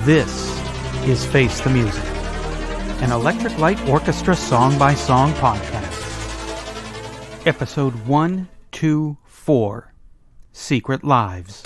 This is Face the Music, an Electric Light Orchestra song-by-song podcast. Episode 124, Secret Lives.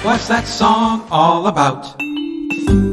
What's that song all about?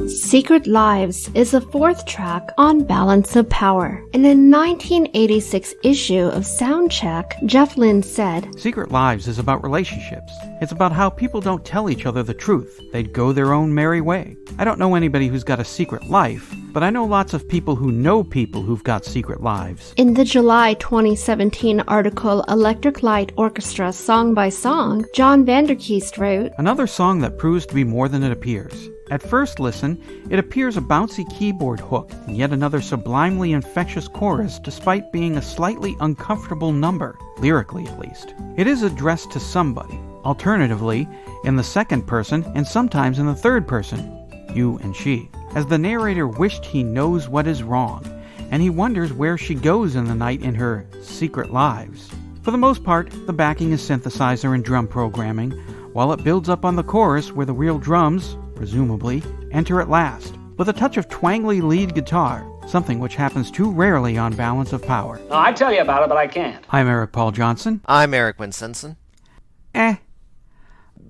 Secret Lives is the fourth track on Balance of Power. In a 1986 issue of Soundcheck, Jeff Lynne said, Secret Lives is about relationships. It's about how people don't tell each other the truth. They'd go their own merry way. I don't know anybody who's got a secret life, but I know lots of people who know people who've got secret lives. In the July 2017 article Electric Light Orchestra Song by Song, John Vanderkeest wrote, Another song that proves to be more than it appears. At first listen, it appears a bouncy keyboard hook, and yet another sublimely infectious chorus despite being a slightly uncomfortable number, lyrically at least. It is addressed to somebody, alternatively, in the second person and sometimes in the third person, you and she, as the narrator wished he knows what is wrong, and he wonders where she goes in the night in her secret lives. For the most part, the backing is synthesizer and drum programming, while it builds up on the chorus where the real drums, presumably, enter at last, with a touch of twangly lead guitar, something which happens too rarely on Balance of Power. No, I'd tell you about it, but I can't. I'm Eric Paul Johnson. I'm Eric Winsenson.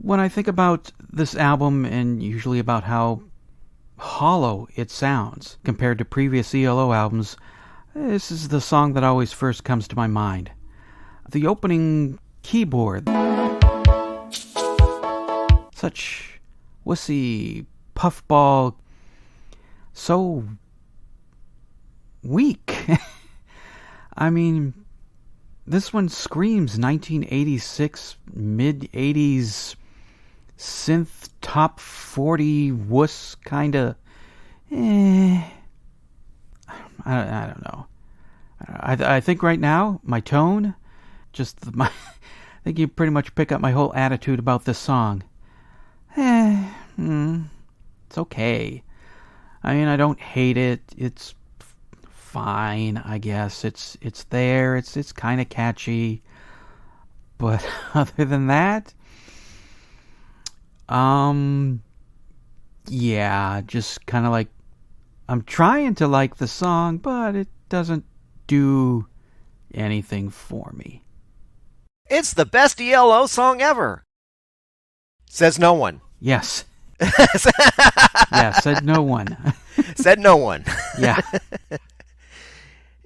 When I think about this album, and usually about how hollow it sounds compared to previous E.L.O. albums, this is the song that always first comes to my mind. The opening keyboard. Such wussy puffball, so weak. I mean, this one screams 1986, mid-80s synth top 40 wuss kind of. I don't know. I think right now my tone, I think you pretty much pick up my whole attitude about this song. It's okay. I mean, I don't hate it. It's fine, I guess. It's there. It's kind of catchy. But other than that, yeah, just kind of like, I'm trying to like the song, but it doesn't do anything for me. It's the best E.L.O. song ever. Says no one. Yes. Yeah, said no one. Said no one. Yeah.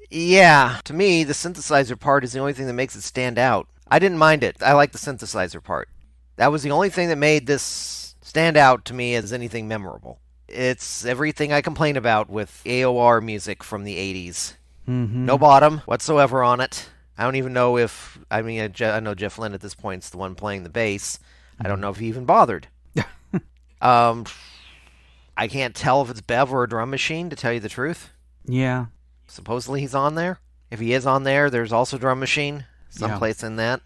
Yeah, to me, the synthesizer part is the only thing that makes it stand out. I didn't mind it. I like the synthesizer part. That was the only thing that made this stand out to me as anything memorable. It's everything I complain about with AOR music from the 80s. Mm-hmm. No bottom whatsoever on it. I don't even know if... I know Jeff Lynne at this point is the one playing the bass. I don't know if he even bothered. I can't tell if it's Bev or a drum machine, to tell you the truth. Yeah. Supposedly he's on there. If he is on there, there's also drum machine someplace in that.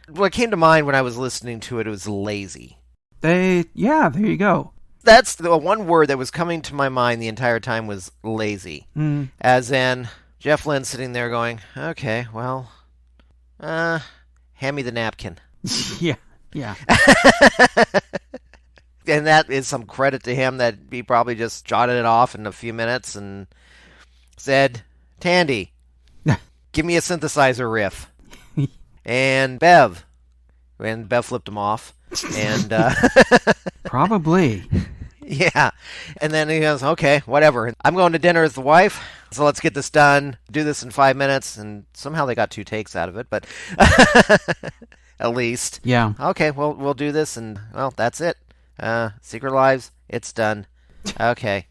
What came to mind when I was listening to it was lazy. There you go. That's the one word that was coming to my mind the entire time was lazy. As in, Jeff Lynne sitting there going, okay, well, hand me the napkin. Yeah. And that is some credit to him that he probably just jotted it off in a few minutes and said, Tandy, give me a synthesizer riff. And Bev, and Bev flipped him off. And Probably. yeah. And then he goes, okay, whatever. I'm going to dinner with the wife, so let's get this done. Do this in 5 minutes. And somehow they got 2 takes out of it, but at least. Yeah. Okay, well, we'll do this, and, well, that's it. Secret Lives, it's done. Okay.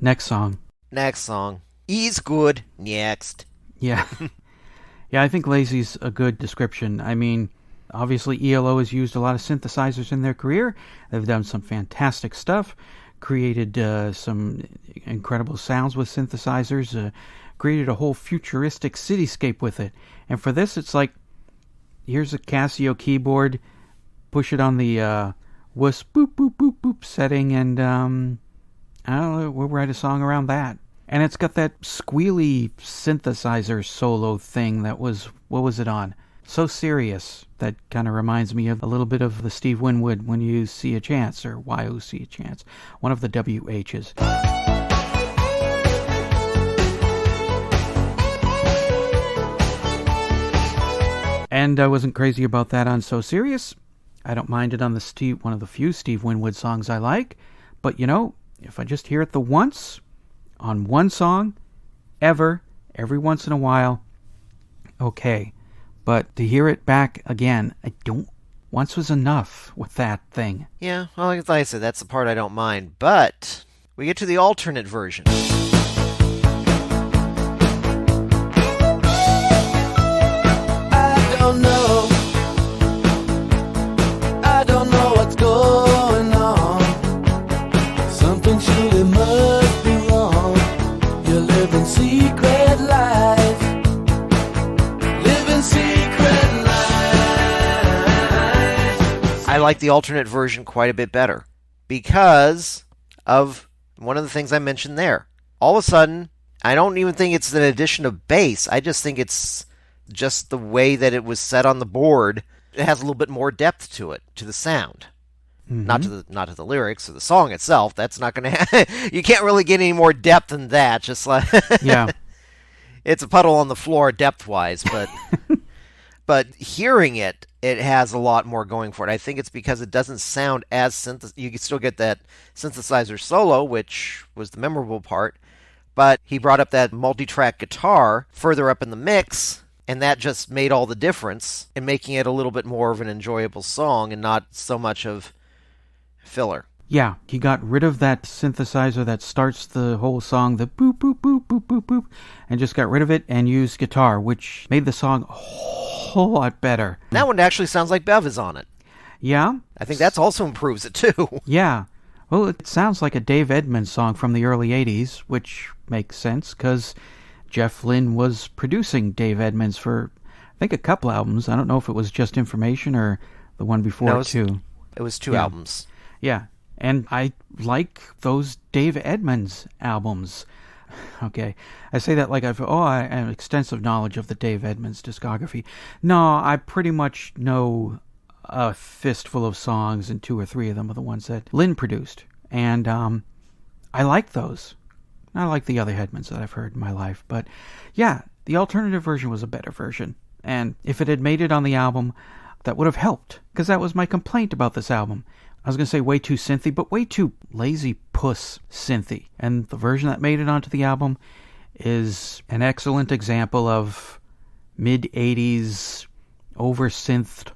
Next song. Next song. E's good. Next. Yeah. Yeah, I think lazy's a good description. I mean, obviously E.L.O. has used a lot of synthesizers in their career. They've done some fantastic stuff, created some incredible sounds with synthesizers, created a whole futuristic cityscape with it. And for this, it's like, here's a Casio keyboard, push it on the wuss boop boop boop boop setting, and I don't know, we'll write a song around that. And it's got that squealy synthesizer solo thing that was, what was it on? So Serious. That kind of reminds me of a little bit of the Steve Winwood When You See a Chance, or Why You See a Chance, one of the WHs. And I wasn't crazy about that on So Serious. I don't mind it on the one of the few Steve Winwood songs I like. But you know, if I just hear it the once, on one song, every once in a while, okay. But to hear it back again, once was enough with that thing. Yeah, well, like I said, that's the part I don't mind. But we get to the alternate version. I don't know what's going on. Something surely must be wrong. You're living secret lives. Living secret lives. I like the alternate version quite a bit better because of one of the things I mentioned there. All of a sudden, I don't even think it's an addition of bass. I just think it's just the way that it was set on the board. It has a little bit more depth to it, to the sound. Mm-hmm. Not to the lyrics or the song itself. That's not going to you can't really get any more depth than that. Just like Yeah. It's a puddle on the floor depth-wise, but but hearing it, it has a lot more going for it. I think it's because it doesn't sound as you can still get that synthesizer solo, which was the memorable part, but he brought up that multi-track guitar further up in the mix, and that just made all the difference in making it a little bit more of an enjoyable song and not so much of filler. Yeah, he got rid of that synthesizer that starts the whole song, the boop, boop, boop, boop, boop, boop, and just got rid of it and used guitar, which made the song a whole lot better. That one actually sounds like Bev is on it. Yeah? I think that's also improves it, too. Yeah. Well, it sounds like a Dave Edmunds song from the early 80s, which makes sense, because Jeff Lynne was producing Dave Edmunds for, I think, a couple albums. I don't know if it was Just Information or the one before it, too. It was 2 albums. Yeah. And I like those Dave Edmunds albums. Okay. I say that like I have extensive knowledge of the Dave Edmunds discography. No, I pretty much know a fistful of songs, and 2 or 3 of them are the ones that Lynn produced. And I like those. I like the other Edmunds that I've heard in my life. But yeah, the alternative version was a better version. And if it had made it on the album, that would have helped. Because that was my complaint about this album. I was going to say way too synthy, but way too lazy puss synthy. And the version that made it onto the album is an excellent example of mid-80s over-synthed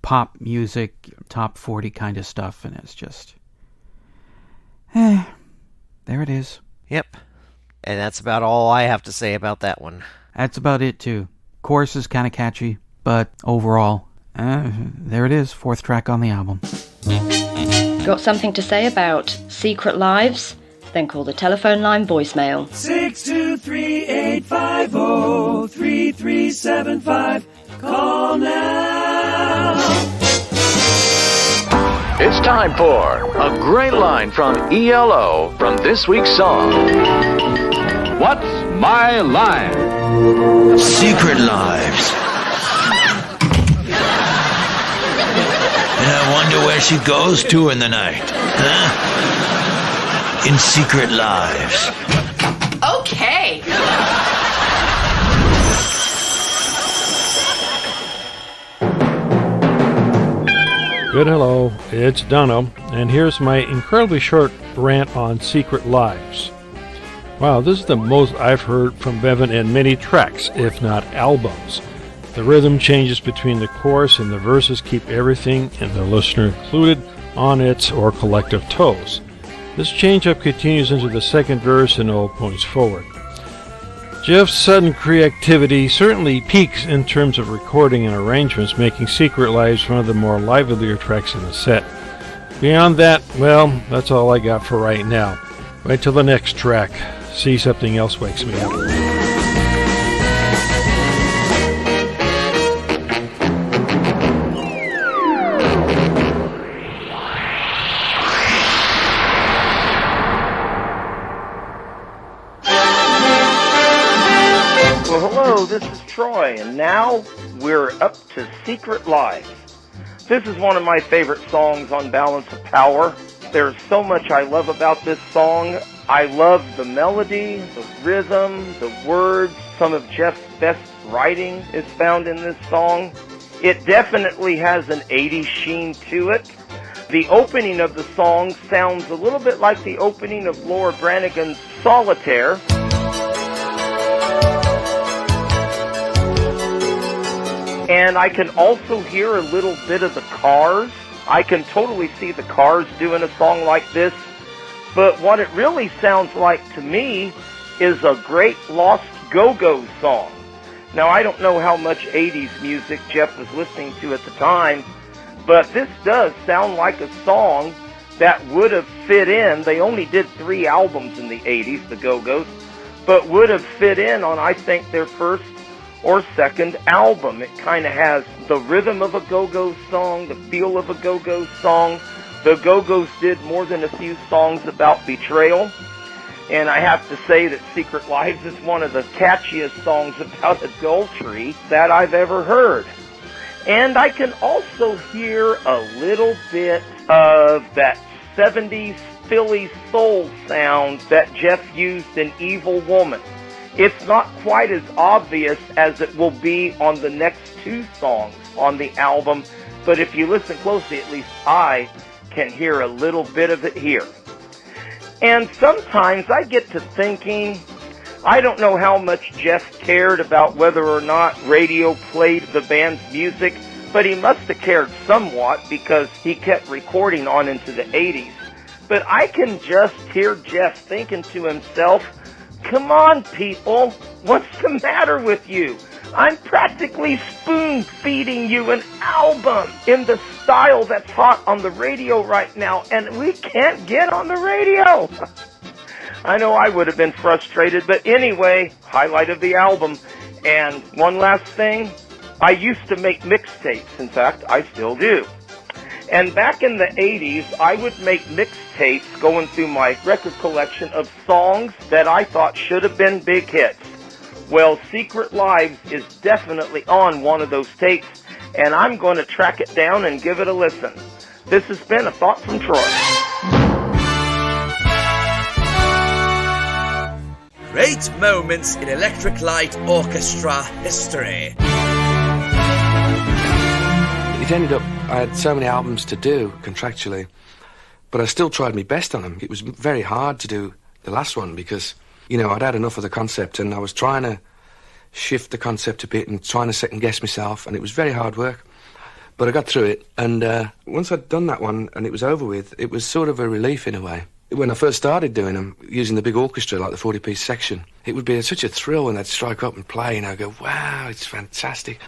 pop music, top 40 kind of stuff. And it's just, there it is. Yep. And that's about all I have to say about that one. That's about it, too. Chorus is kind of catchy, but overall, there it is, 4th track on the album. Got something to say about Secret Lives? Then call the telephone line voicemail. 623-850-3375. Call now. It's time for a great line from E.L.O. from this week's song. What's my line? Secret Lives. And I wonder where she goes to in the night, huh? In Secret Lives. Okay. Good hello, it's Dono, and here's my incredibly short rant on Secret Lives. Wow, this is the most I've heard from Bevan in many tracks, if not albums. The rhythm changes between the chorus and the verses keep everything, and the listener included, on its or collective toes. This change-up continues into the second verse and all points forward. Jeff's sudden creativity certainly peaks in terms of recording and arrangements, making Secret Lives one of the more livelier tracks in the set. Beyond that, well, that's all I got for right now. Wait till the next track. See something else wakes me up. Hello, this is Troy, and now we're up to Secret Lives. This is one of my favorite songs on Balance of Power. There's so much I love about this song. I love the melody, the rhythm, the words. Some of Jeff's best writing is found in this song. It definitely has an 80s sheen to it. The opening of the song sounds a little bit like the opening of Laura Branigan's Solitaire. And I can also hear a little bit of the Cars. I can totally see the Cars doing a song like this. But what it really sounds like to me is a great lost go-go song. Now, I don't know how much 80s music Jeff was listening to at the time, but this does sound like a song that would have fit in. They only did 3 albums in the 80s, the Go-Go's, but would have fit in on, I think, their first or second album. It kind of has the rhythm of a go-go song, the feel of a go-go song. The Go-Go's did more than a few songs about betrayal, and I have to say that Secret Lives is one of the catchiest songs about adultery that I've ever heard. And I can also hear a little bit of that 70s Philly soul sound that Jeff used in Evil Woman. It's not quite as obvious as it will be on the next 2 songs on the album, but if you listen closely, at least I can hear a little bit of it here. And sometimes I get to thinking, I don't know how much Jeff cared about whether or not radio played the band's music, but he must have cared somewhat because he kept recording on into the 80s. But I can just hear Jeff thinking to himself, come on, people, what's the matter with you? I'm practically spoon-feeding you an album in the style that's hot on the radio right now, and we can't get on the radio. I know I would have been frustrated, but anyway, highlight of the album. And one last thing, I used to make mixtapes. In fact, I still do. And back in the 80s, I would make mixtapes going through my record collection of songs that I thought should have been big hits. Well, Secret Lives is definitely on one of those tapes, and I'm going to track it down and give it a listen. This has been a thought from Troy. Great moments in Electric Light Orchestra history. It ended up, I had so many albums to do contractually, but I still tried my best on them. It was very hard to do the last one because, you know, I'd had enough of the concept and I was trying to shift the concept a bit and trying to second guess myself, and it was very hard work. But I got through it, and once I'd done that one and it was over with, it was sort of a relief in a way. When I first started doing them, using the big orchestra, like the 40-piece section, it would be such a thrill when they'd strike up and play, and I'd go, wow, it's fantastic.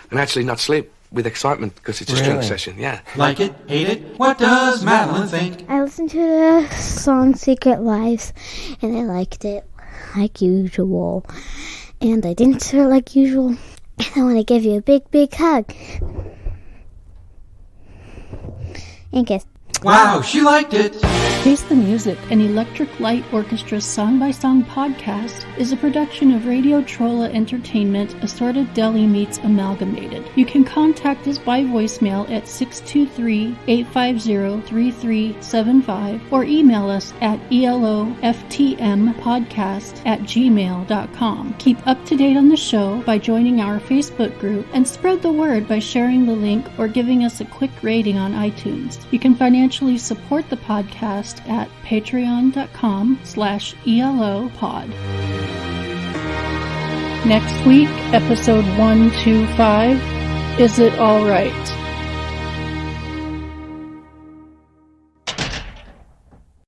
And actually not sleep with excitement because it's a string session, yeah. Like it? Hate it? What does Madeline think? I listened to the song Secret Lives, and I liked it like usual. And I didn't start like usual. And I want to give you a big, big hug. And kiss. Wow, she liked it! Face the Music, an Electric Light Orchestra song-by-song podcast, is a production of Radio Trolla Entertainment, Assorted Deli Meats Amalgamated. You can contact us by voicemail at 623-850-3375 or email us at eloftmpodcast@gmail.com. Keep up to date on the show by joining our Facebook group and spread the word by sharing the link or giving us a quick rating on iTunes. You can financially support the podcast at patreon.com/ELOpod. Next week, episode 125, Is It All Right?